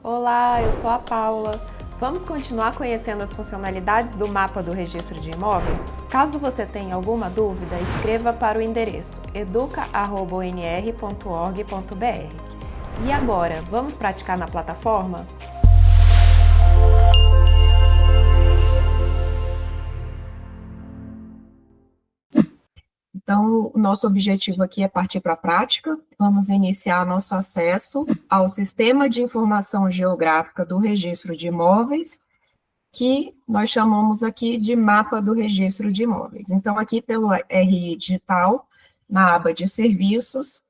Olá, eu sou a Paula. Vamos continuar conhecendo as funcionalidades do mapa do registro de imóveis? Caso você tenha alguma dúvida, escreva para o endereço educa@unr.org.br. E agora, vamos praticar na plataforma? Então, o nosso objetivo aqui é partir para a prática. Vamos iniciar nosso acesso ao Sistema de Informação Geográfica do Registro de Imóveis, que nós chamamos aqui de Mapa do Registro de Imóveis. Então, aqui pelo RI Digital, na aba de Serviços,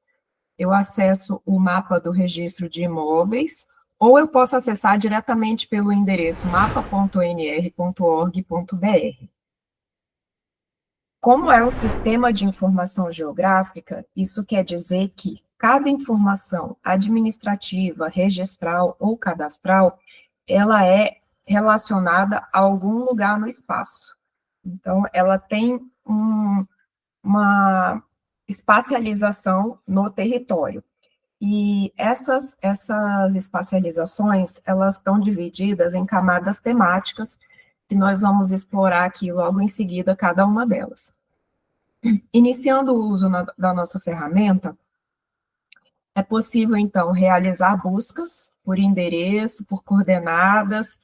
eu acesso o Mapa do Registro de Imóveis, ou eu posso acessar diretamente pelo endereço mapa.nr.org.br. Como é um sistema de informação geográfica, isso quer dizer que cada informação administrativa, registral ou cadastral, ela é relacionada a algum lugar no espaço. Então, ela tem uma espacialização no território. E essas espacializações, elas estão divididas em camadas temáticas, que nós vamos explorar aqui logo em seguida cada uma delas. Iniciando o uso da nossa ferramenta, é possível, então, realizar buscas por endereço, por coordenadas,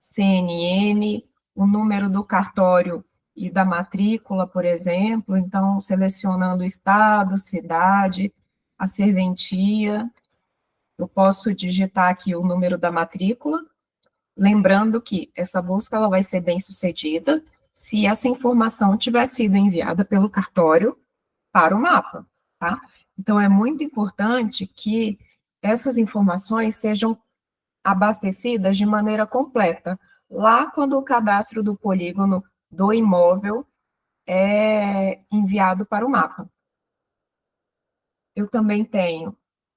CNM, o número do cartório e da matrícula, por exemplo, então, selecionando o estado, cidade, a serventia, eu posso digitar aqui o número da matrícula, lembrando que essa busca ela vai ser bem-sucedida se essa informação tiver sido enviada pelo cartório para o mapa, tá? Então, é muito importante que essas informações sejam abastecidas de maneira completa, lá quando o cadastro do polígono do imóvel é enviado para o mapa. Eu também tenho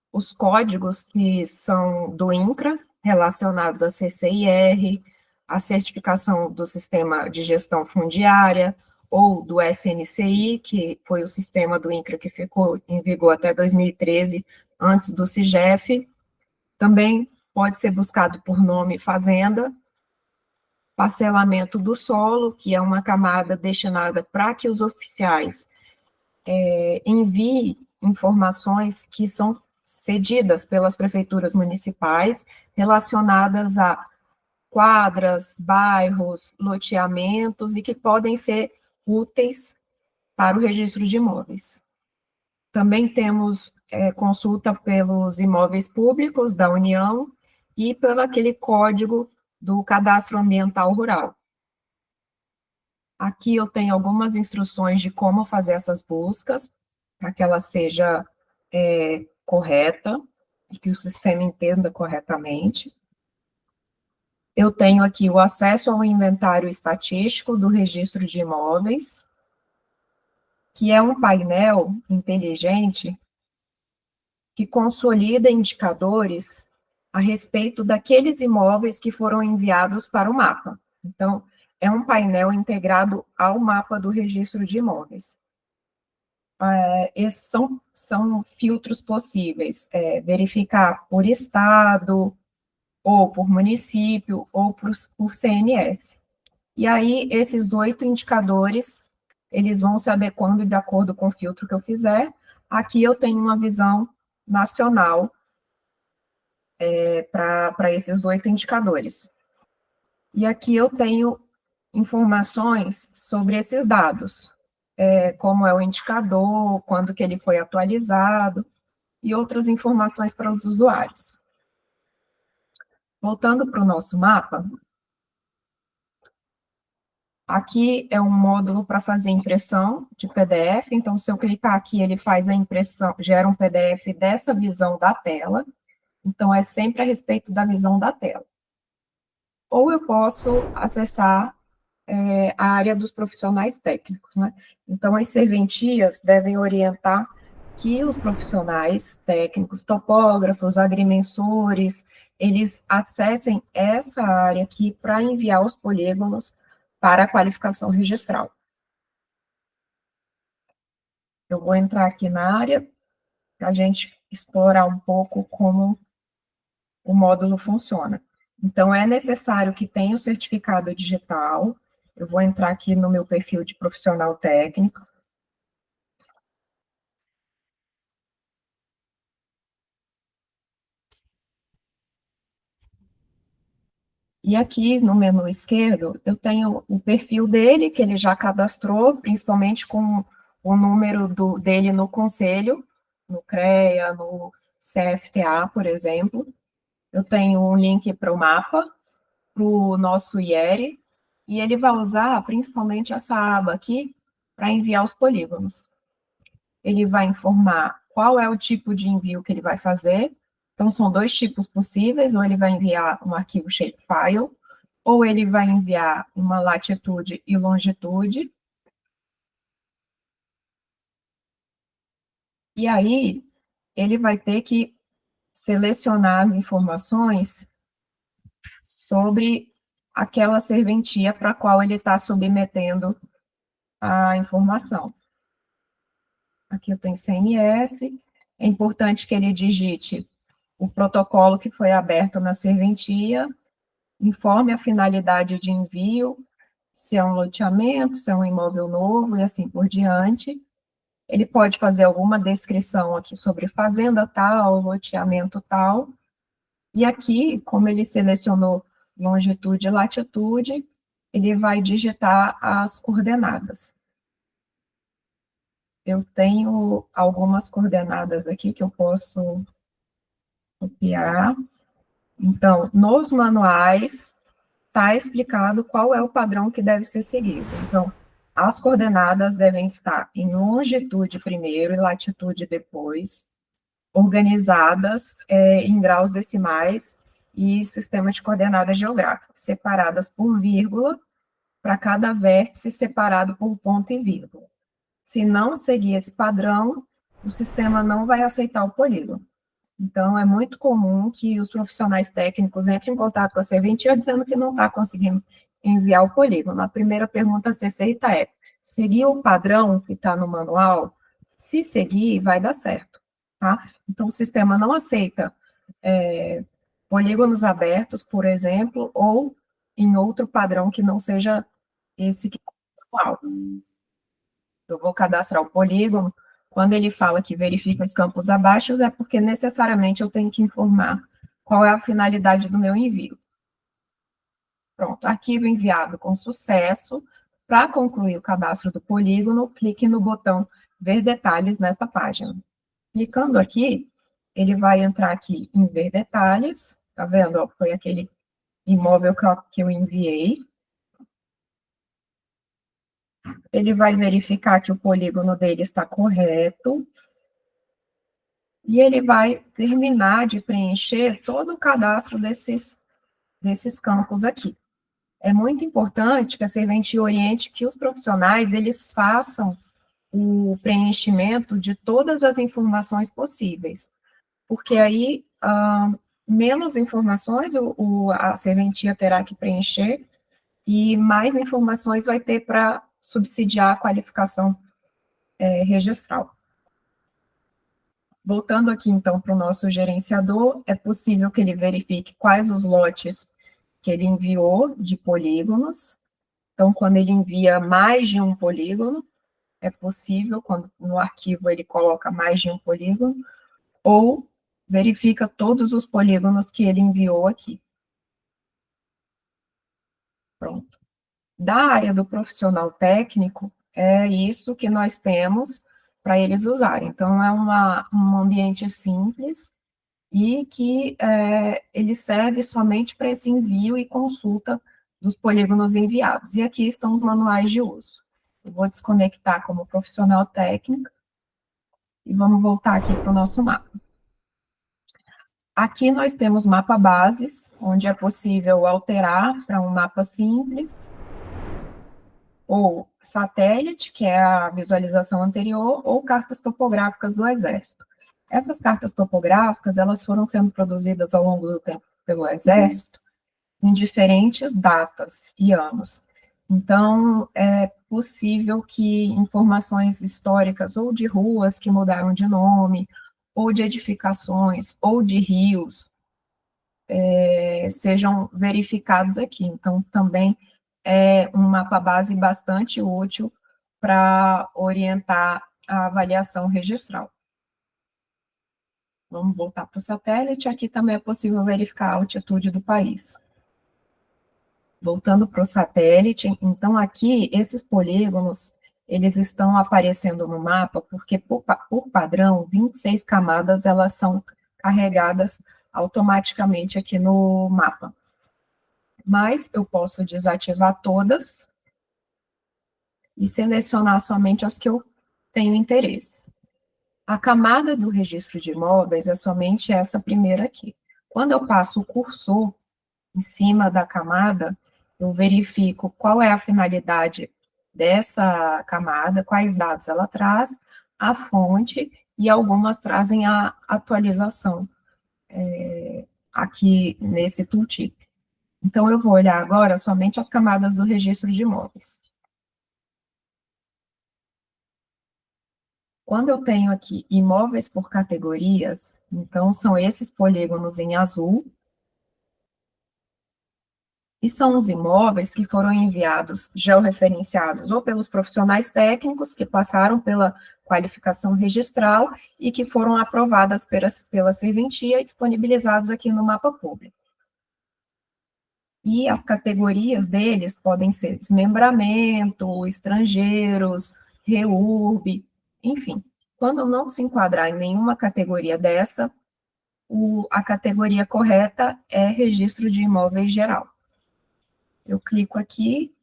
os códigos que são do INCRA, relacionados a CCIR, a certificação do Sistema de Gestão Fundiária, ou do SNCI, que foi o sistema do INCRA que ficou em vigor até 2013, antes do CIGEF. Também pode ser buscado por nome fazenda, parcelamento do solo, que é uma camada destinada para que os oficiais enviem informações que são cedidas pelas prefeituras municipais relacionadas a quadras, bairros, loteamentos e que podem ser úteis para o registro de imóveis. Também temos consulta pelos imóveis públicos da União e pelo aquele código do Cadastro Ambiental Rural. Aqui eu tenho algumas instruções de como fazer essas buscas, para que ela seja correta, e que o sistema entenda corretamente. Eu tenho aqui o acesso ao inventário estatístico do registro de imóveis, que é um painel inteligente que consolida indicadores a respeito daqueles imóveis que foram enviados para o mapa. Então, é um painel integrado ao mapa do registro de imóveis. Esses são filtros possíveis, verificar por estado, ou por município, ou por CNS. E aí, esses 8 indicadores, eles vão se adequando de acordo com o filtro que eu fizer. Aqui eu tenho uma visão nacional para esses 8 indicadores. E aqui eu tenho informações sobre esses dados, como é o indicador, quando que ele foi atualizado, e outras informações para os usuários. Voltando para o nosso mapa, aqui é um módulo para fazer impressão de PDF, então se eu clicar aqui, ele faz a impressão, gera um PDF dessa visão da tela, então é sempre a respeito da visão da tela. Ou eu posso acessar a área dos profissionais técnicos, né? Então, as serventias devem orientar que os profissionais técnicos, topógrafos, agrimensores, eles acessem essa área aqui para enviar os polígonos para a qualificação registral. Eu vou entrar aqui na área para a gente explorar um pouco como o módulo funciona. Então, é necessário que tenha o certificado digital. Eu vou entrar aqui no meu perfil de profissional técnico. E aqui no menu esquerdo, eu tenho o perfil dele, que ele já cadastrou, principalmente com o número dele no conselho, no CREA, no CFTA, por exemplo. Eu tenho um link para o mapa, para o nosso IERE, e ele vai usar principalmente essa aba aqui para enviar os polígonos. Ele vai informar qual é o tipo de envio que ele vai fazer. Então, são dois tipos possíveis, ou ele vai enviar um arquivo shapefile, ou ele vai enviar uma latitude e longitude. E aí, ele vai ter que selecionar as informações sobre aquela serventia para a qual ele está submetendo a informação. Aqui eu tenho CMS, é importante que ele digite o protocolo que foi aberto na serventia, informe a finalidade de envio, se é um loteamento, se é um imóvel novo e assim por diante. Ele pode fazer alguma descrição aqui sobre fazenda tal, loteamento tal, e aqui, como ele selecionou longitude e latitude, ele vai digitar as coordenadas. Eu tenho algumas coordenadas aqui que eu posso copiar. Então, nos manuais, está explicado qual é o padrão que deve ser seguido. Então, as coordenadas devem estar em longitude primeiro e latitude depois, organizadas em graus decimais e sistema de coordenadas geográficas, separadas por vírgula, para cada vértice separado por ponto e vírgula. Se não seguir esse padrão, o sistema não vai aceitar o polígono. Então, é muito comum que os profissionais técnicos entrem em contato com a serventia dizendo que não está conseguindo enviar o polígono. A primeira pergunta a ser feita é: seguir o padrão que está no manual? Se seguir, vai dar certo, tá? Então, o sistema não aceita polígonos abertos, por exemplo, ou em outro padrão que não seja esse que está no manual. Eu vou cadastrar o polígono. Quando ele fala que verifica os campos abaixo, é porque necessariamente eu tenho que informar qual é a finalidade do meu envio. Pronto, arquivo enviado com sucesso. Para concluir o cadastro do polígono, clique no botão Ver detalhes nessa página. Clicando aqui, ele vai entrar aqui em Ver detalhes. Tá vendo? Foi aquele imóvel que eu enviei. Ele vai verificar que o polígono dele está correto. E ele vai terminar de preencher todo o cadastro desses campos aqui. É muito importante que a serventia oriente que os profissionais, eles façam o preenchimento de todas as informações possíveis, porque aí, menos informações a serventia terá que preencher, e mais informações vai ter para subsidiar a qualificação registral. Voltando aqui, então, para o nosso gerenciador, é possível que ele verifique quais os lotes que ele enviou de polígonos. Então, quando ele envia mais de um polígono, é possível, quando no arquivo ele coloca mais de um polígono, ou verifica todos os polígonos que ele enviou aqui. Pronto. Da área do profissional técnico, é isso que nós temos para eles usarem. Então, é um ambiente simples e que ele serve somente para esse envio e consulta dos polígonos enviados. E aqui estão os manuais de uso. Eu vou desconectar como profissional técnico e vamos voltar aqui para o nosso mapa. Aqui nós temos mapa bases, onde é possível alterar para um mapa simples, ou satélite, que é a visualização anterior, ou cartas topográficas do Exército. Essas cartas topográficas, elas foram sendo produzidas ao longo do tempo pelo Exército, em diferentes datas e anos. Então, é possível que informações históricas, ou de ruas que mudaram de nome, ou de edificações, ou de rios, sejam verificados aqui. Então, também é um mapa base bastante útil para orientar a avaliação registral. Vamos voltar para o satélite, aqui também é possível verificar a altitude do país. Voltando para o satélite, então aqui, esses polígonos, eles estão aparecendo no mapa, porque por padrão, 26 camadas, elas são carregadas automaticamente aqui no mapa. Mas eu posso desativar todas e selecionar somente as que eu tenho interesse. A camada do registro de imóveis é somente essa primeira aqui. Quando eu passo o cursor em cima da camada, eu verifico qual é a finalidade dessa camada, quais dados ela traz, a fonte, e algumas trazem a atualização aqui nesse tooltip. Então, eu vou olhar agora somente as camadas do registro de imóveis. Quando eu tenho aqui imóveis por categorias, então são esses polígonos em azul, e são os imóveis que foram enviados, georreferenciados, ou pelos profissionais técnicos que passaram pela qualificação registral e que foram aprovadas pela serventia e disponibilizados aqui no mapa público. E as categorias deles podem ser desmembramento, estrangeiros, REURB, enfim. Quando não se enquadrar em nenhuma categoria dessa, a categoria correta é registro de imóveis geral. Eu clico aqui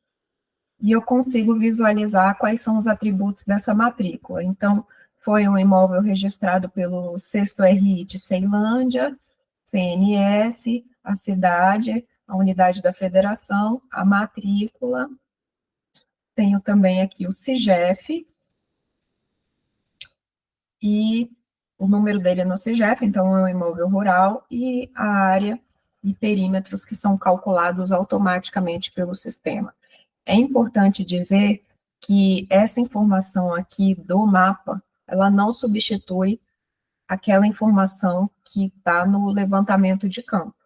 e eu consigo visualizar quais são os atributos dessa matrícula. Então, foi um imóvel registrado pelo 6º RI de Ceilândia, CNS, a cidade, a unidade da federação, a matrícula, tenho também aqui o CIGEF, e o número dele é no CIGEF, então é um imóvel rural, e a área e perímetros que são calculados automaticamente pelo sistema. É importante dizer que essa informação aqui do mapa, ela não substitui aquela informação que está no levantamento de campo,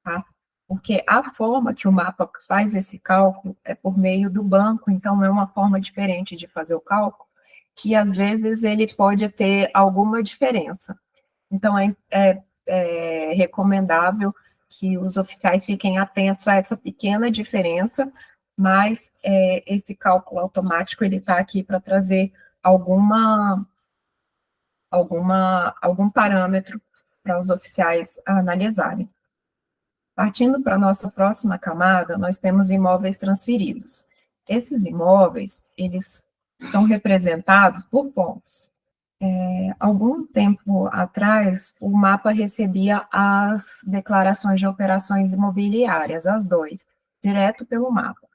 tá? Porque a forma que o mapa faz esse cálculo é por meio do banco, então é uma forma diferente de fazer o cálculo, que às vezes ele pode ter alguma diferença. Então, é recomendável que os oficiais fiquem atentos a essa pequena diferença, mas esse cálculo automático, ele está aqui para trazer algum parâmetro para os oficiais analisarem. Partindo para a nossa próxima camada, nós temos imóveis transferidos. Esses imóveis, eles são representados por pontos. Algum tempo atrás, o mapa recebia as declarações de operações imobiliárias, as DOIs, direto pelo mapa.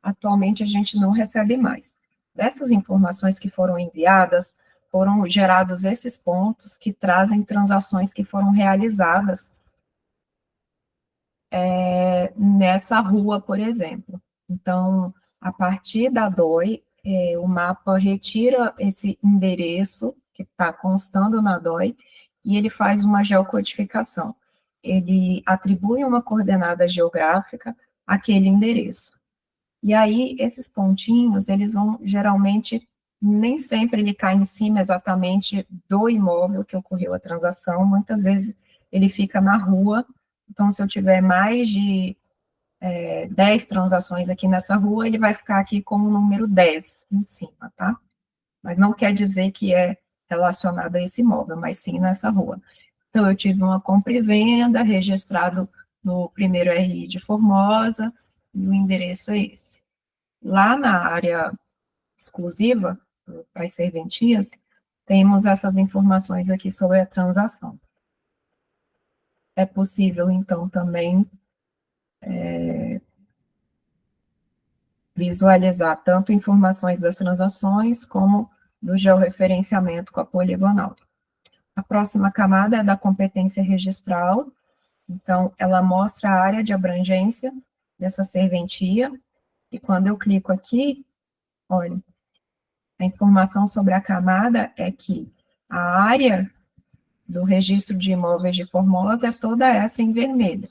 Atualmente, a gente não recebe mais. Dessas informações que foram enviadas, foram gerados esses pontos que trazem transações que foram realizadas nessa rua, por exemplo. Então, a partir da DOI, o mapa retira esse endereço que está constando na DOI e ele faz uma geocodificação. Ele atribui uma coordenada geográfica àquele endereço. E aí, esses pontinhos, eles vão, geralmente, nem sempre ele cai em cima exatamente do imóvel que ocorreu a transação, muitas vezes ele fica na rua. Então, se eu tiver mais de 10 transações aqui nessa rua, ele vai ficar aqui com o número 10 em cima, tá? Mas não quer dizer que é relacionado a esse imóvel, mas sim nessa rua. Então, eu tive uma compra e venda registrado no primeiro RI de Formosa, e o endereço é esse. Lá na área exclusiva, para as serventias, temos essas informações aqui sobre a transação. É possível, então, também visualizar tanto informações das transações, como do georreferenciamento com a poligonal. A próxima camada é da competência registral, então, ela mostra a área de abrangência dessa serventia, e quando eu clico aqui, olha, a informação sobre a camada é que a área do Registro de Imóveis de Formosa é toda essa em vermelho.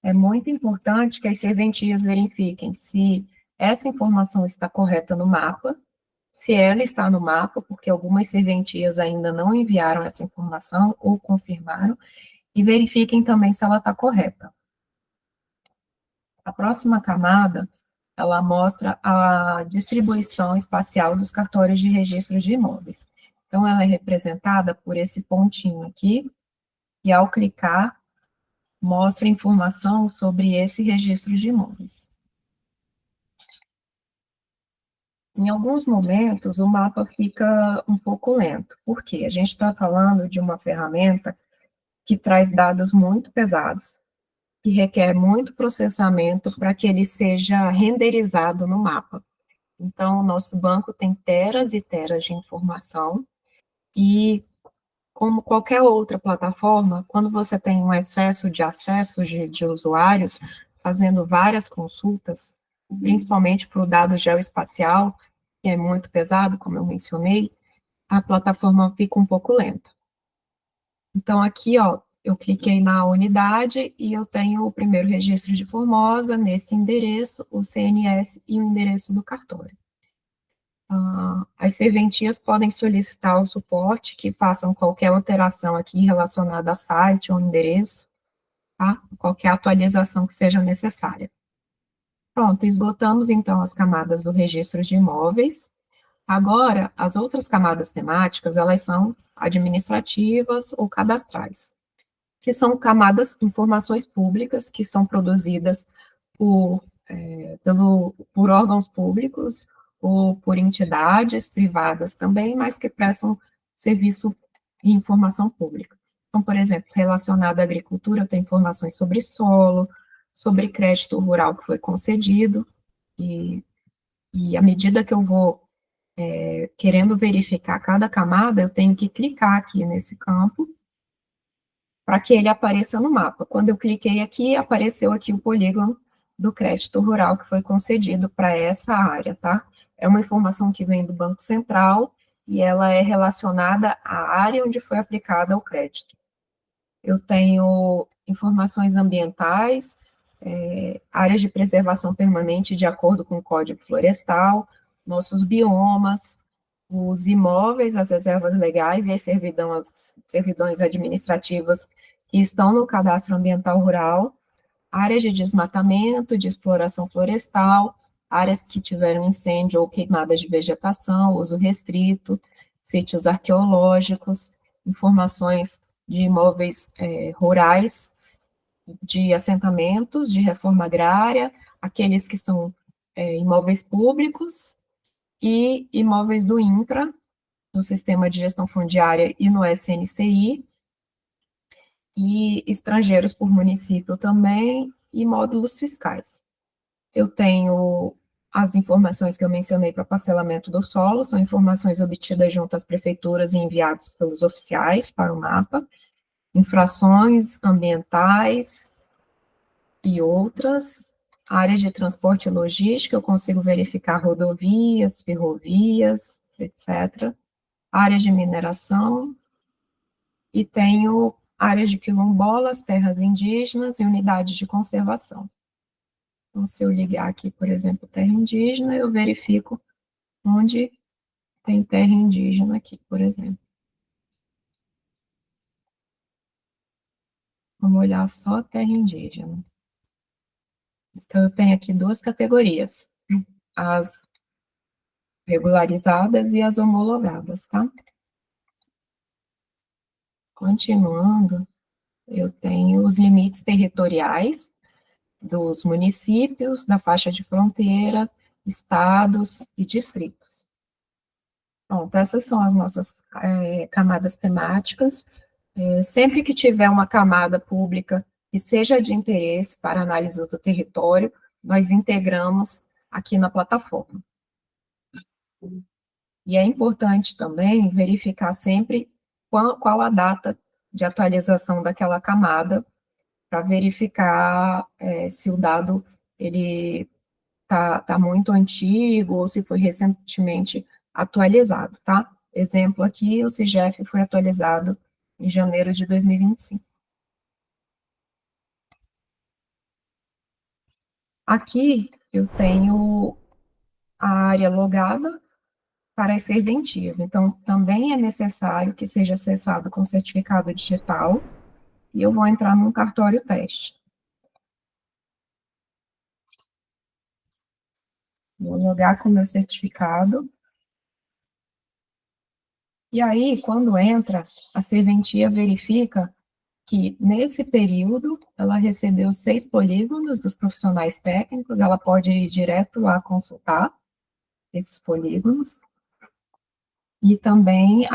É muito importante que as serventias verifiquem se essa informação está correta no mapa, se ela está no mapa, porque algumas serventias ainda não enviaram essa informação ou confirmaram, e verifiquem também se ela está correta. A próxima camada, ela mostra a distribuição espacial dos cartórios de registro de imóveis. Então, ela é representada por esse pontinho aqui, e ao clicar, mostra informação sobre esse registro de imóveis. Em alguns momentos, o mapa fica um pouco lento, porque a gente está falando de uma ferramenta que traz dados muito pesados, que requer muito processamento para que ele seja renderizado no mapa. Então, o nosso banco tem teras e teras de informação, e como qualquer outra plataforma, quando você tem um excesso de acessos de usuários, fazendo várias consultas, principalmente para o dado geoespacial, que é muito pesado, como eu mencionei, a plataforma fica um pouco lenta. Então, aqui, ó, eu cliquei na unidade e eu tenho o primeiro registro de Formosa, nesse endereço, o CNS e o endereço do cartório. As serventias podem solicitar o suporte que façam qualquer alteração aqui relacionada a site ou endereço, tá? Qualquer atualização que seja necessária. Pronto, esgotamos então as camadas do registro de imóveis. Agora, as outras camadas temáticas, elas são administrativas ou cadastrais, que são camadas, informações públicas que são produzidas por órgãos públicos ou por entidades privadas também, mas que prestam serviço de informação pública. Então, por exemplo, relacionado à agricultura, eu tenho informações sobre solo, sobre crédito rural que foi concedido, e à medida que eu vou querendo verificar cada camada, eu tenho que clicar aqui nesse campo para que ele apareça no mapa. Quando eu cliquei aqui, apareceu aqui o polígono do crédito rural que foi concedido para essa área, tá? É uma informação que vem do Banco Central e ela é relacionada à área onde foi aplicada o crédito. Eu tenho informações ambientais, áreas de preservação permanente de acordo com o Código Florestal, nossos biomas, os imóveis, as reservas legais e as servidões administrativas que estão no Cadastro Ambiental Rural, áreas de desmatamento, de exploração florestal, áreas que tiveram incêndio ou queimadas de vegetação, uso restrito, sítios arqueológicos, informações de imóveis rurais, de assentamentos, de reforma agrária, aqueles que são imóveis públicos e imóveis do INCRA, do Sistema de Gestão Fundiária e no SNCI, e estrangeiros por município também, e módulos fiscais. Eu tenho as informações que eu mencionei para parcelamento do solo, são informações obtidas junto às prefeituras e enviadas pelos oficiais para o mapa, infrações ambientais e outras, áreas de transporte e logística, eu consigo verificar rodovias, ferrovias, etc. Áreas de mineração, e tenho áreas de quilombolas, terras indígenas e unidades de conservação. Então, se eu ligar aqui, por exemplo, terra indígena, eu verifico onde tem terra indígena aqui, por exemplo. Vamos olhar só a terra indígena. Então, eu tenho aqui duas categorias, as regularizadas e as homologadas, tá? Continuando, eu tenho os limites territoriais dos municípios, da faixa de fronteira, estados e distritos. Pronto, essas são as nossas camadas temáticas. Sempre que tiver uma camada pública que seja de interesse para análise do território, nós integramos aqui na plataforma. E é importante também verificar sempre qual a data de atualização daquela camada, para verificar se o dado ele tá muito antigo ou se foi recentemente atualizado, tá? exemplo aqui, o CIGEF foi atualizado em janeiro de 2025. Aqui eu tenho a área logada para as serventias, então também é necessário que seja acessado com certificado digital, e eu vou entrar num cartório teste. Vou logar com o meu certificado. E aí, quando entra, a serventia verifica que, nesse período, ela recebeu 6 polígonos dos profissionais técnicos, ela pode ir direto lá consultar esses polígonos, e também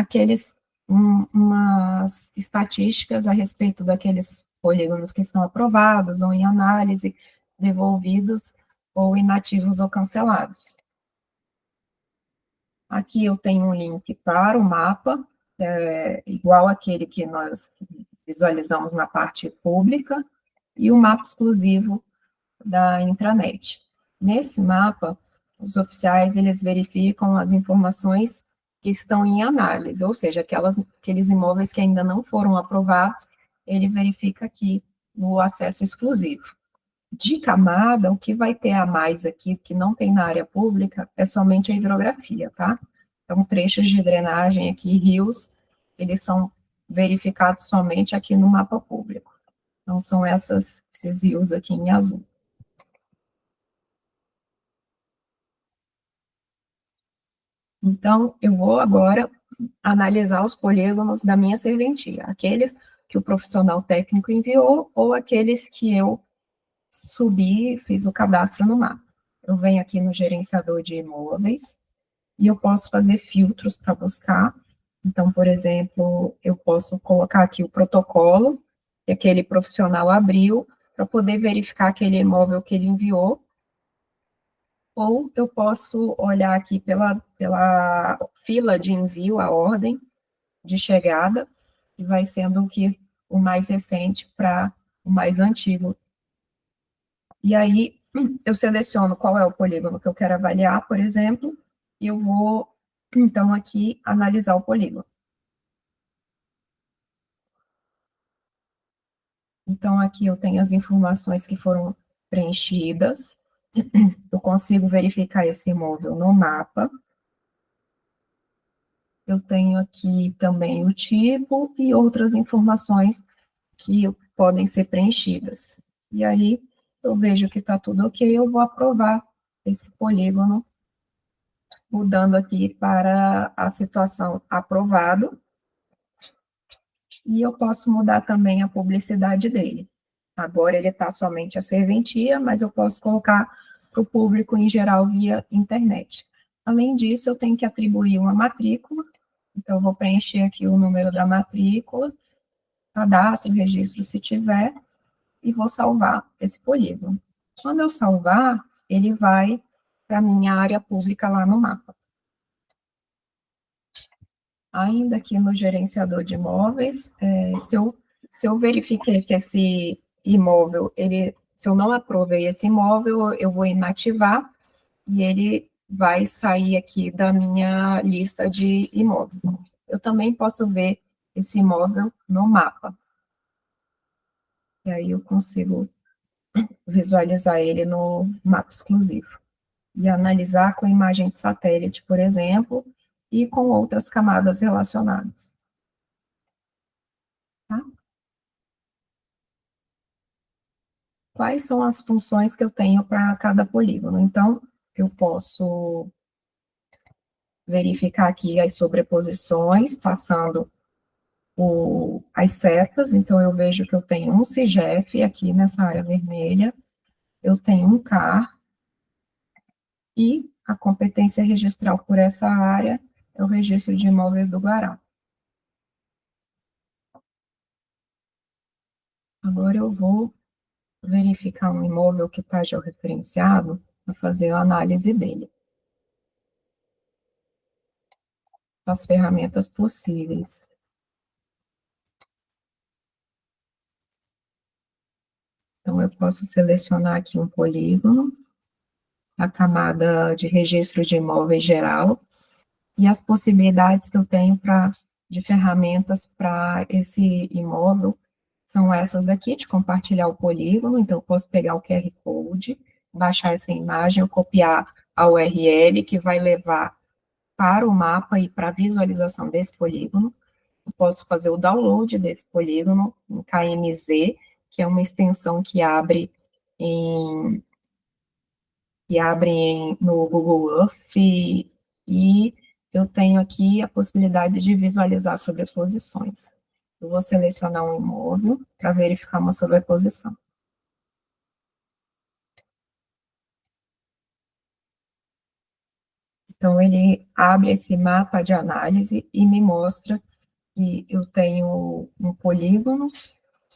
umas estatísticas a respeito daqueles polígonos que estão aprovados ou em análise, devolvidos ou inativos ou cancelados. Aqui eu tenho um link para o mapa, igual aquele que nós visualizamos na parte pública, e o mapa exclusivo da intranet. Nesse mapa, os oficiais, eles verificam as informações que estão em análise, ou seja, aqueles imóveis que ainda não foram aprovados, ele verifica aqui no acesso exclusivo. De camada, o que vai ter a mais aqui, que não tem na área pública, é somente a hidrografia, tá? Então, trechos de drenagem aqui, rios, eles são verificados somente aqui no mapa público. Então, são esses rios aqui em azul. Então, eu vou agora analisar os polígonos da minha serventia, aqueles que o profissional técnico enviou ou aqueles que eu subi e fiz o cadastro no mapa. Eu venho aqui no gerenciador de imóveis e eu posso fazer filtros para buscar. Então, por exemplo, eu posso colocar aqui o protocolo que aquele profissional abriu para poder verificar aquele imóvel que ele enviou, ou eu posso olhar aqui pela fila de envio, a ordem de chegada, e vai sendo o mais recente para o mais antigo. E aí, eu seleciono qual é o polígono que eu quero avaliar, por exemplo, e eu vou, então, aqui, analisar o polígono. Então, aqui eu tenho as informações que foram preenchidas, eu consigo verificar esse imóvel no mapa. Eu tenho aqui também o tipo e outras informações que podem ser preenchidas. E aí, eu vejo que está tudo ok, eu vou aprovar esse polígono, mudando aqui para a situação aprovado, e eu posso mudar também a publicidade dele. Agora ele está somente a serventia, mas eu posso colocar para o público em geral via internet. Além disso, eu tenho que atribuir uma matrícula, então eu vou preencher aqui o número da matrícula, cadastro, registro se tiver, e vou salvar esse polígono. Quando eu salvar, ele vai para a minha área pública lá no mapa. Ainda aqui no gerenciador de imóveis, se eu verifiquei que esse imóvel, se eu não aprovei esse imóvel, eu vou inativar e ele vai sair aqui da minha lista de imóveis. Eu também posso ver esse imóvel no mapa. E aí eu consigo visualizar ele no mapa exclusivo. E analisar com imagem de satélite, por exemplo, e com outras camadas relacionadas. Tá? Quais são as funções que eu tenho para cada polígono? Então, eu posso verificar aqui as sobreposições, passando as setas, então eu vejo que eu tenho um CIGEF aqui nessa área vermelha, eu tenho um CAR, e a competência registral por essa área é o Registro de Imóveis do Guará. Agora eu vou verificar um imóvel que está georreferenciado para fazer a análise dele. As ferramentas possíveis. Então, eu posso selecionar aqui um polígono, a camada de registro de imóveis geral, E as possibilidades que eu tenho de ferramentas para esse imóvel são essas daqui, de compartilhar o polígono. Então, eu posso pegar o QR Code, baixar essa imagem, eu copiar a URL, que vai levar para o mapa e para a visualização desse polígono. Eu posso fazer o download desse polígono em KMZ, que é uma extensão que abre no Google Earth, e eu tenho aqui a possibilidade de visualizar sobreposições. Eu vou selecionar um imóvel para verificar uma sobreposição. Então, ele abre esse mapa de análise e me mostra que eu tenho um polígono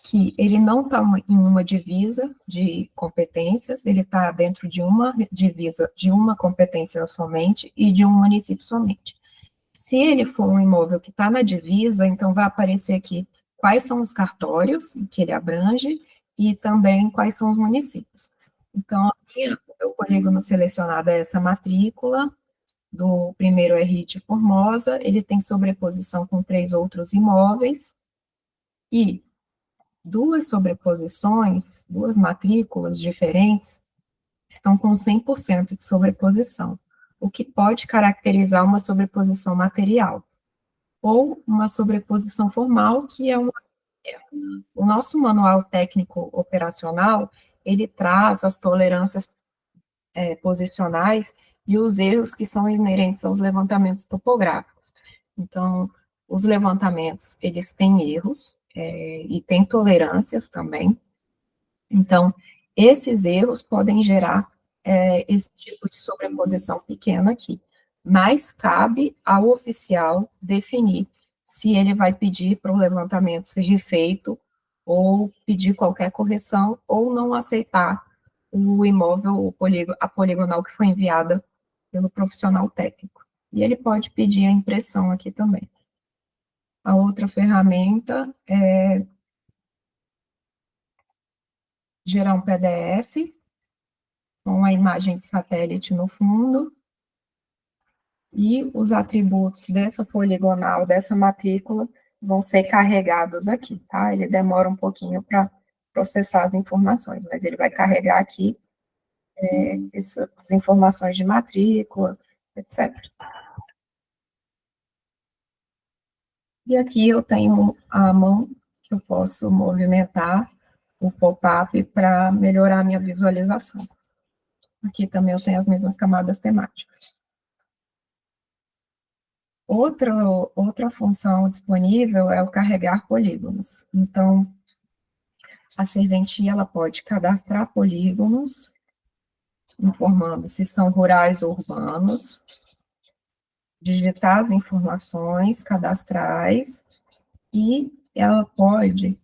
que ele não está em uma divisa de competências, ele está dentro de uma divisa de uma competência somente e de um município somente. Se ele for um imóvel que está na divisa, então vai aparecer aqui quais são os cartórios que ele abrange e também quais são os municípios. Então, aqui, o polígono selecionado é essa matrícula do primeiro RI de Formosa, ele tem sobreposição com 3 outros imóveis, e duas sobreposições, duas matrículas diferentes, estão com 100% de sobreposição, o que pode caracterizar uma sobreposição material, ou uma sobreposição formal, que é o nosso manual técnico operacional, ele traz as tolerâncias posicionais e os erros que são inerentes aos levantamentos topográficos. Então, os levantamentos, eles têm erros, e têm tolerâncias também. Então, esses erros podem gerar esse tipo de sobreposição pequena aqui, mas cabe ao oficial definir se ele vai pedir para o levantamento ser refeito, ou pedir qualquer correção, ou não aceitar o imóvel, a poligonal que foi enviada pelo profissional técnico. E ele pode pedir a impressão aqui também. A outra ferramenta é gerar um PDF com a imagem de satélite no fundo, e os atributos dessa poligonal, dessa matrícula, vão ser carregados aqui, tá? Ele demora um pouquinho para processar as informações, mas ele vai carregar aqui essas informações de matrícula, etc. E aqui eu tenho a mão que eu posso movimentar o pop-up para melhorar a minha visualização. Aqui também eu tenho as mesmas camadas temáticas. Outra função disponível é o carregar polígonos. Então, a serventia, ela pode cadastrar polígonos, informando se são rurais ou urbanos, digitar as informações cadastrais, e ela pode,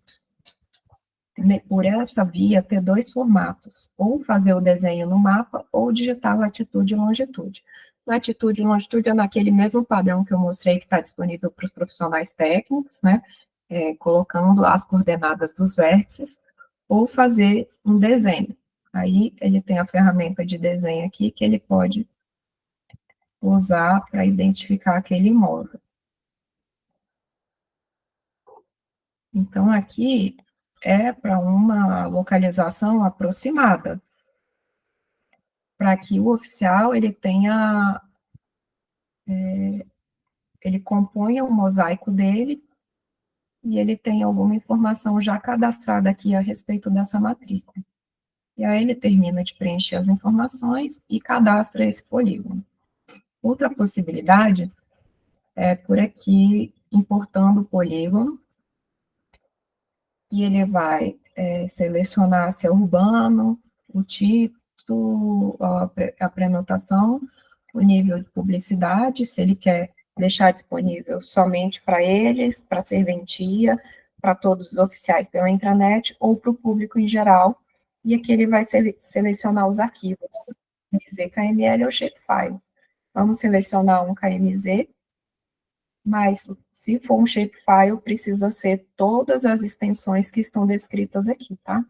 por essa via, ter 2 formatos, ou fazer o desenho no mapa, ou digitar latitude e longitude. Latitude e longitude é naquele mesmo padrão que eu mostrei, que está disponível para os profissionais técnicos, né, colocando as coordenadas dos vértices, ou fazer um desenho. Aí, ele tem a ferramenta de desenho aqui, que ele pode usar para identificar aquele imóvel. Então, aqui é para uma localização aproximada, para que o oficial, ele tenha, ele componha o mosaico dele, e ele tem alguma informação já cadastrada aqui a respeito dessa matrícula. E aí ele termina de preencher as informações e cadastra esse polígono. Outra possibilidade é por aqui, importando o polígono, e ele vai selecionar se é urbano, o título, a prenotação, o nível de publicidade, se ele quer deixar disponível somente para eles, para a serventia, para todos os oficiais pela intranet, ou para o público em geral, e aqui ele vai selecionar os arquivos, KMZ, KML ou Shapefile. Vamos selecionar um KMZ, mas se for um Shapefile, precisa ser todas as extensões que estão descritas aqui, tá?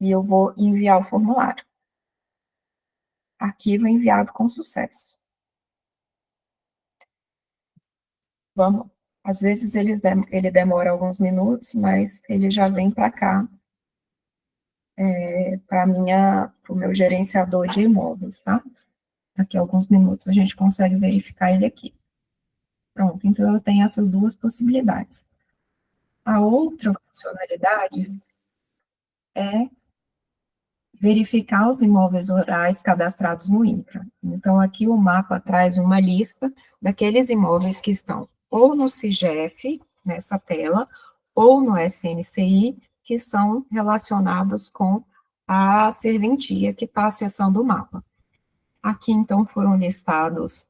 e eu vou enviar o formulário. Arquivo enviado com sucesso. Vamos, às vezes ele demora alguns minutos, mas ele já vem para cá, para o meu gerenciador de imóveis, tá? Daqui a alguns minutos a gente consegue verificar ele aqui. Pronto, então eu tenho essas duas possibilidades. A outra funcionalidade é verificar os imóveis rurais cadastrados no INCRA. Então, aqui o mapa traz uma lista daqueles imóveis que estão ou no CIGEF, nessa tela, ou no SNCI, que são relacionados com a serventia que está acessando o mapa. Aqui, então, foram listados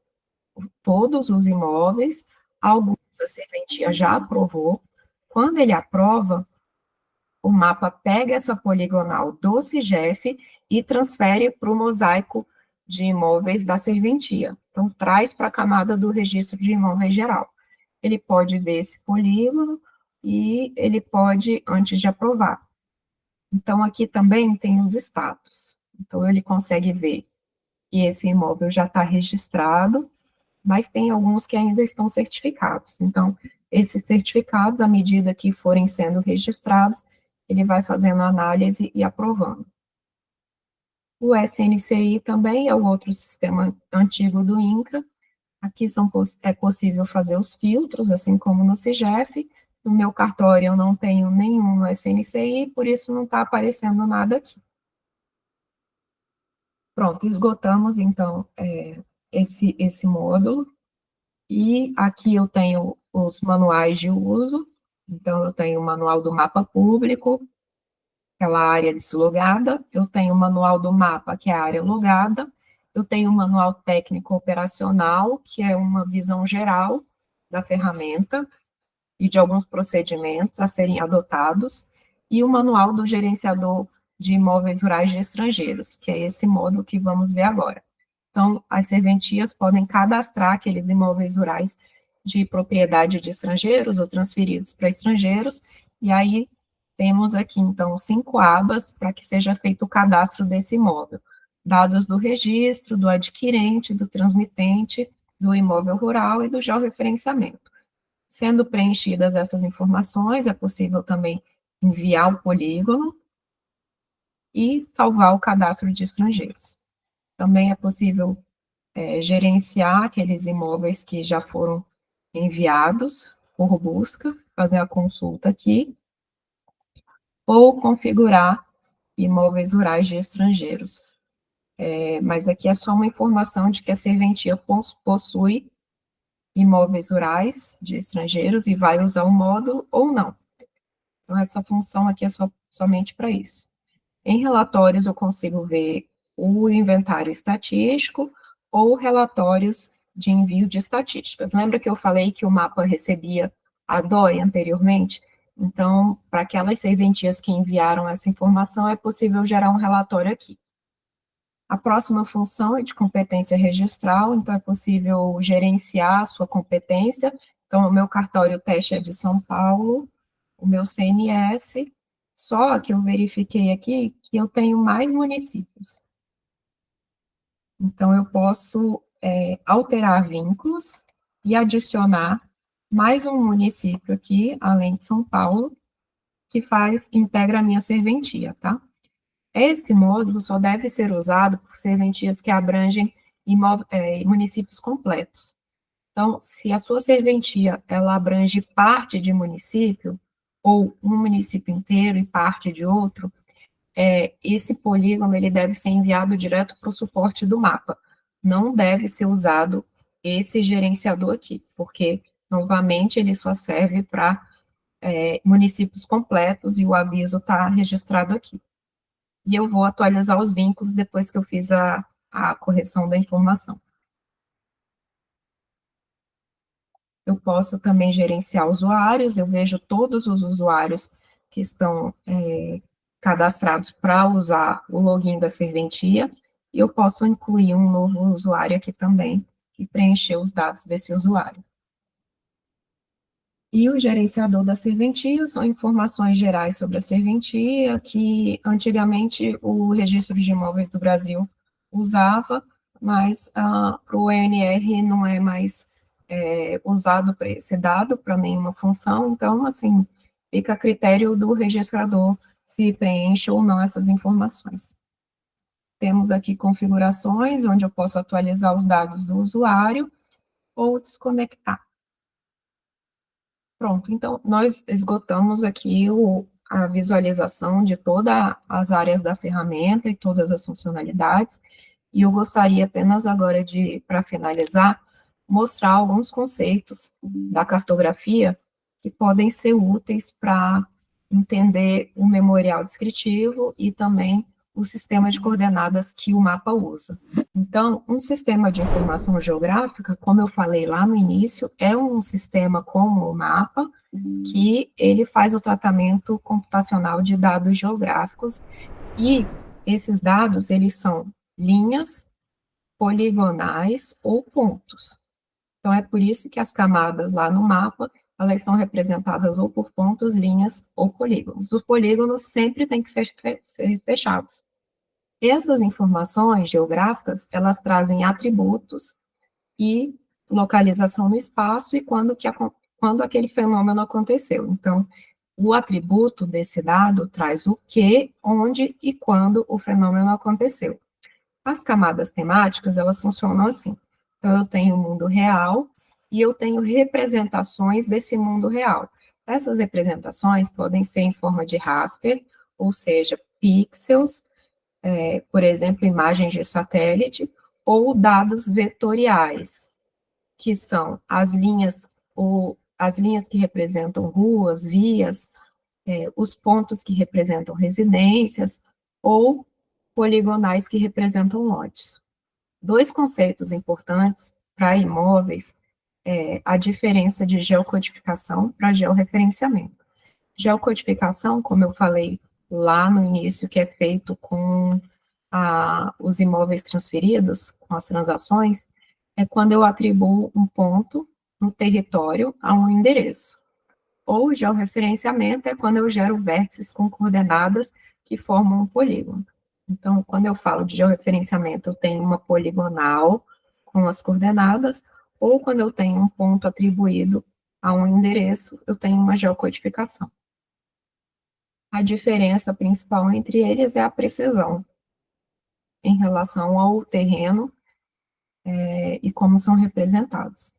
todos os imóveis, alguns a serventia já aprovou. Quando ele aprova, o mapa pega essa poligonal do CIGEF e transfere para o mosaico de imóveis da serventia. Então, traz para a camada do registro de imóveis geral. Ele pode ver esse polígono e ele pode, antes de aprovar. Então, aqui também tem os status. Então, ele consegue ver que esse imóvel já está registrado, mas tem alguns que ainda estão certificados. Então, esses certificados, à medida que forem sendo registrados, ele vai fazendo análise e aprovando. O SNCI também é o outro sistema antigo do INCRA. Aqui é possível fazer os filtros, assim como no CIGEF. No meu cartório eu não tenho nenhum no SNCI, por isso não está aparecendo nada aqui. Pronto, esgotamos, então, esse módulo. E aqui eu tenho os manuais de uso. Então, eu tenho o manual do mapa público, aquela área deslogada, eu tenho o manual do mapa, que é a área logada, eu tenho o manual técnico operacional, que é uma visão geral da ferramenta e de alguns procedimentos a serem adotados, e o manual do gerenciador de imóveis rurais de estrangeiros, que é esse módulo que vamos ver agora. Então, as serventias podem cadastrar aqueles imóveis rurais de propriedade de estrangeiros ou transferidos para estrangeiros, e aí temos aqui, então, 5 abas para que seja feito o cadastro desse imóvel. Dados do registro, do adquirente, do transmitente, do imóvel rural e do georreferenciamento. Sendo preenchidas essas informações, é possível também enviar o polígono e salvar o cadastro de estrangeiros. Também é possível gerenciar aqueles imóveis que já foram enviados por busca, fazer a consulta aqui, ou configurar imóveis rurais de estrangeiros. Mas aqui é só uma informação de que a serventia possui imóveis rurais de estrangeiros e vai usar o módulo ou não. Então, essa função aqui é somente para isso. Em relatórios, eu consigo ver o inventário estatístico ou relatórios de envio de estatísticas. Lembra que eu falei que o mapa recebia a DOI anteriormente? Então, para aquelas serventias que enviaram essa informação, é possível gerar um relatório aqui. A próxima função é de competência registral, então é possível gerenciar a sua competência. Então, o meu cartório teste é de São Paulo, o meu CNS, só que eu verifiquei aqui que eu tenho mais municípios. Então, eu posso alterar vínculos e adicionar mais um município aqui, além de São Paulo, que integra a minha serventia, tá? Esse módulo só deve ser usado por serventias que abrangem municípios completos. Então, se a sua serventia, ela abrange parte de município, ou um município inteiro e parte de outro, esse polígono, ele deve ser enviado direto para o suporte do mapa. Não deve ser usado esse gerenciador aqui, porque, novamente, ele só serve para municípios completos e o aviso está registrado aqui. E eu vou atualizar os vínculos depois que eu fiz a correção da informação. Eu posso também gerenciar usuários, eu vejo todos os usuários que estão cadastrados para usar o login da serventia, e eu posso incluir um novo usuário aqui também, e preencher os dados desse usuário. E o gerenciador da serventia são informações gerais sobre a serventia, que antigamente o Registro de Imóveis do Brasil usava, mas para o ONR não é mais usado esse dado para nenhuma função, então, assim, fica a critério do registrador se preenche ou não essas informações. Temos aqui configurações, onde eu posso atualizar os dados do usuário ou desconectar. Pronto, então nós esgotamos aqui a visualização de todas as áreas da ferramenta e todas as funcionalidades, e eu gostaria apenas agora de, para finalizar, mostrar alguns conceitos da cartografia que podem ser úteis para entender o memorial descritivo e também o sistema de coordenadas que o mapa usa. Então, um sistema de informação geográfica, como eu falei lá no início, é um sistema como o mapa, que ele faz o tratamento computacional de dados geográficos, e esses dados, eles são linhas, poligonais ou pontos. Então, é por isso que as camadas lá no mapa, elas são representadas ou por pontos, linhas ou polígonos. Os polígonos sempre têm que ser fechados. Essas informações geográficas, elas trazem atributos e localização no espaço e quando aquele fenômeno aconteceu. Então, o atributo desse dado traz o que, onde e quando o fenômeno aconteceu. As camadas temáticas, elas funcionam assim. Então, eu tenho o mundo real e eu tenho representações desse mundo real. Essas representações podem ser em forma de raster, ou seja, pixels, por exemplo, imagens de satélite, ou dados vetoriais, que são as linhas que representam ruas, vias, os pontos que representam residências, ou poligonais que representam lotes. Dois conceitos importantes para imóveis é a diferença de geocodificação para georreferenciamento. Geocodificação, como eu falei lá no início, que é feito com os imóveis transferidos, com as transações, é quando eu atribuo um ponto no território a um endereço. Ou georreferenciamento é quando eu gero vértices com coordenadas que formam um polígono. Então, quando eu falo de georreferenciamento, eu tenho uma poligonal com as coordenadas, ou quando eu tenho um ponto atribuído a um endereço, eu tenho uma geocodificação. A diferença principal entre eles é a precisão em relação ao terreno e como são representados.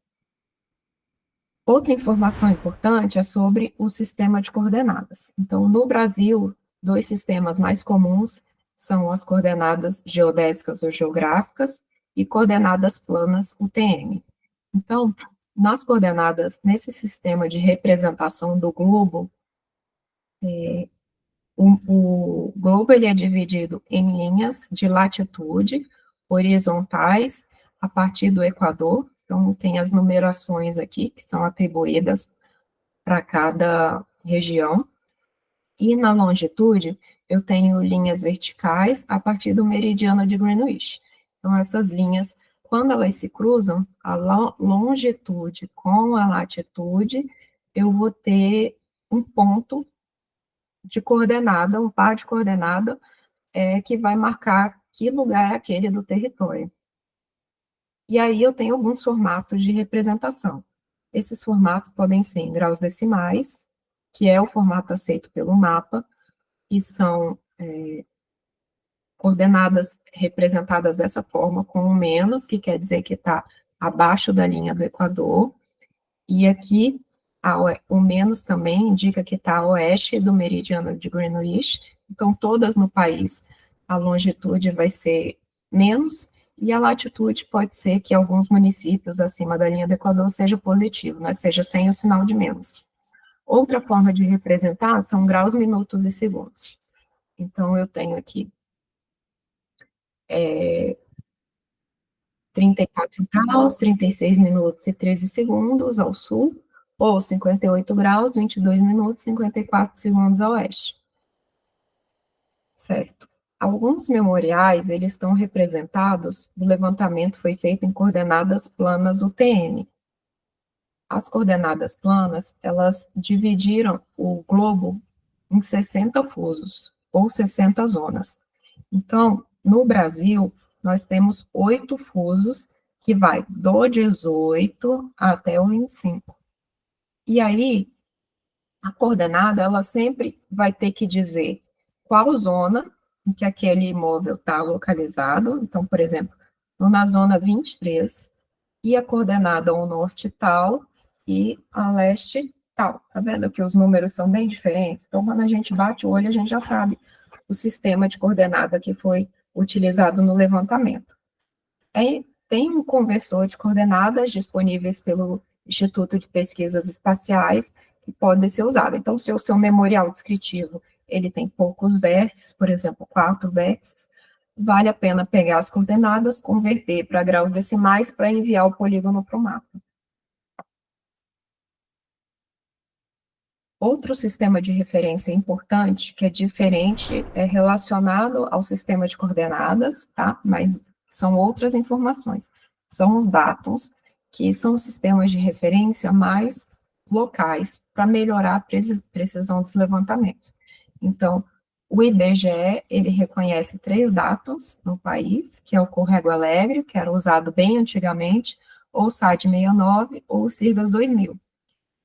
Outra informação importante é sobre o sistema de coordenadas. Então, no Brasil, dois sistemas mais comuns são as coordenadas geodésicas ou geográficas e coordenadas planas UTM. Então, nas coordenadas, nesse sistema de representação do globo, o globo ele é dividido em linhas de latitude horizontais a partir do Equador. Então, tem as numerações aqui que são atribuídas para cada região. E na longitude, eu tenho linhas verticais a partir do meridiano de Greenwich. Então, essas linhas, quando elas se cruzam, a longitude com a latitude, eu vou ter um ponto de coordenada, um par de coordenada, que vai marcar que lugar é aquele do território. E aí eu tenho alguns formatos de representação. Esses formatos podem ser em graus decimais, que é o formato aceito pelo mapa, e são coordenadas representadas dessa forma, com um menos, que quer dizer que está abaixo da linha do Equador, e aqui o menos também indica que está a oeste do meridiano de Greenwich, então todas no país a longitude vai ser menos, e a latitude pode ser que alguns municípios acima da linha do Equador seja positivo, né, seja sem o sinal de menos. Outra forma de representar são graus, minutos e segundos. Então, eu tenho aqui 34 graus, 36 minutos e 13 segundos ao sul, ou 58 graus, 22 minutos e 54 segundos a oeste. Certo. Alguns memoriais, eles estão representados, o levantamento foi feito em coordenadas planas UTM. as coordenadas planas, elas dividiram o globo em 60 fusos, ou 60 zonas. Então, no Brasil, nós temos 8 fusos, que vai do 18 até o 25. E aí, a coordenada, ela sempre vai ter que dizer qual zona em que aquele imóvel está localizado. Então, por exemplo, na zona 23, e a coordenada ao norte tal, e a leste tal. Tá vendo que os números são bem diferentes? Então, quando a gente bate o olho, a gente já sabe o sistema de coordenada que foi utilizado no levantamento. Aí, tem um conversor de coordenadas disponíveis pelo Instituto de Pesquisas Espaciais, que pode ser usado. Então, se o seu memorial descritivo ele tem poucos vértices, por exemplo, 4 vértices, vale a pena pegar as coordenadas, converter para graus decimais para enviar o polígono para o mapa. Outro sistema de referência importante, que é diferente, é relacionado ao sistema de coordenadas, tá? Mas são outras informações. São os dados, que são sistemas de referência mais locais, para melhorar a precisão dos levantamentos. Então, o IBGE, ele reconhece 3 dados no país, que é o Corrego Alegre, que era usado bem antigamente, ou o SAD 69, ou o CIRGAS 2000.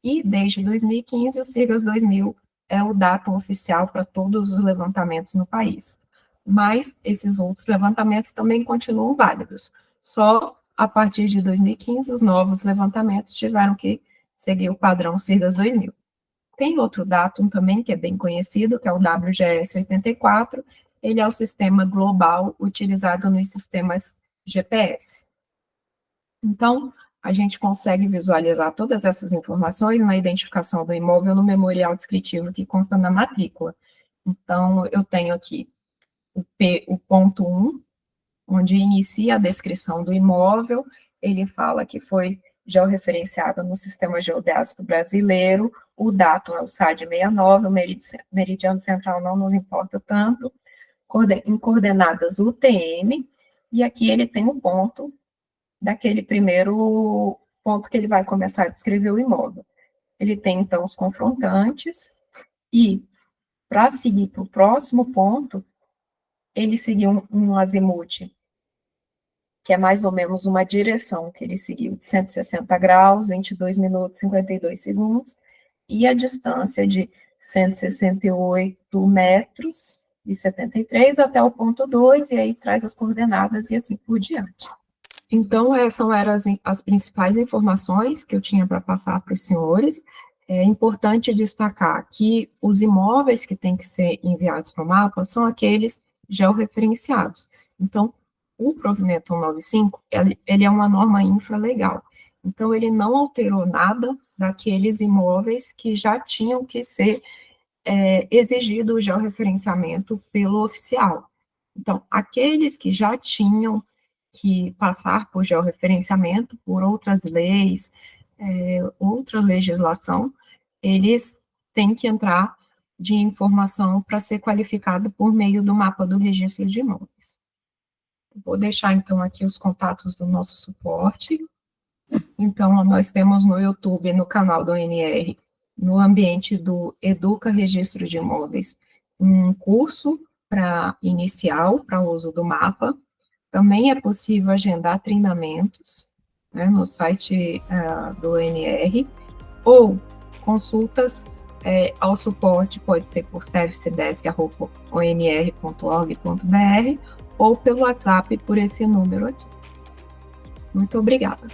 E, desde 2015, o CIRGAS 2000 é o datum oficial para todos os levantamentos no país. Mas esses outros levantamentos também continuam válidos. Só a partir de 2015, os novos levantamentos tiveram que seguir o padrão CIRGAS 2000. Tem outro datum também, que é bem conhecido, que é o WGS 84, ele é o sistema global utilizado nos sistemas GPS. Então, a gente consegue visualizar todas essas informações na identificação do imóvel no memorial descritivo que consta na matrícula. Então, eu tenho aqui o ponto 1, onde inicia a descrição do imóvel, ele fala que foi georreferenciado no Sistema Geodésico Brasileiro, o datum é o SAD 69, o meridiano central não nos importa tanto, em coordenadas UTM, e aqui ele tem um ponto daquele primeiro ponto que ele vai começar a descrever o imóvel. Ele tem, então, os confrontantes, e para seguir para o próximo ponto, ele seguiu um azimuth, que é mais ou menos uma direção que ele seguiu de 160 graus, 22 minutos, 52 segundos, e a distância de 168 metros e 73 até o ponto 2, e aí traz as coordenadas e assim por diante. Então, essas eram as principais informações que eu tinha para passar para os senhores. É importante destacar que os imóveis que têm que ser enviados para o mapa são aqueles georreferenciados. Então, o provimento 195, ele é uma norma infralegal. Então, ele não alterou nada daqueles imóveis que já tinham que ser exigido o georreferenciamento pelo oficial. Então, aqueles que já tinham que passar por georreferenciamento, por outras leis, outra legislação, eles têm que entrar de informação para ser qualificado por meio do mapa do registro de imóveis. Vou deixar, então, aqui os contatos do nosso suporte. Então, nós temos no YouTube, no canal do ONR, no ambiente do Educa Registro de Imóveis, um curso inicial para o uso do mapa. Também é possível agendar treinamentos, né, no site do ONR, ou consultas ao suporte, pode ser por servicedesk@onr.org.br, ou pelo WhatsApp por esse número aqui. Muito obrigada.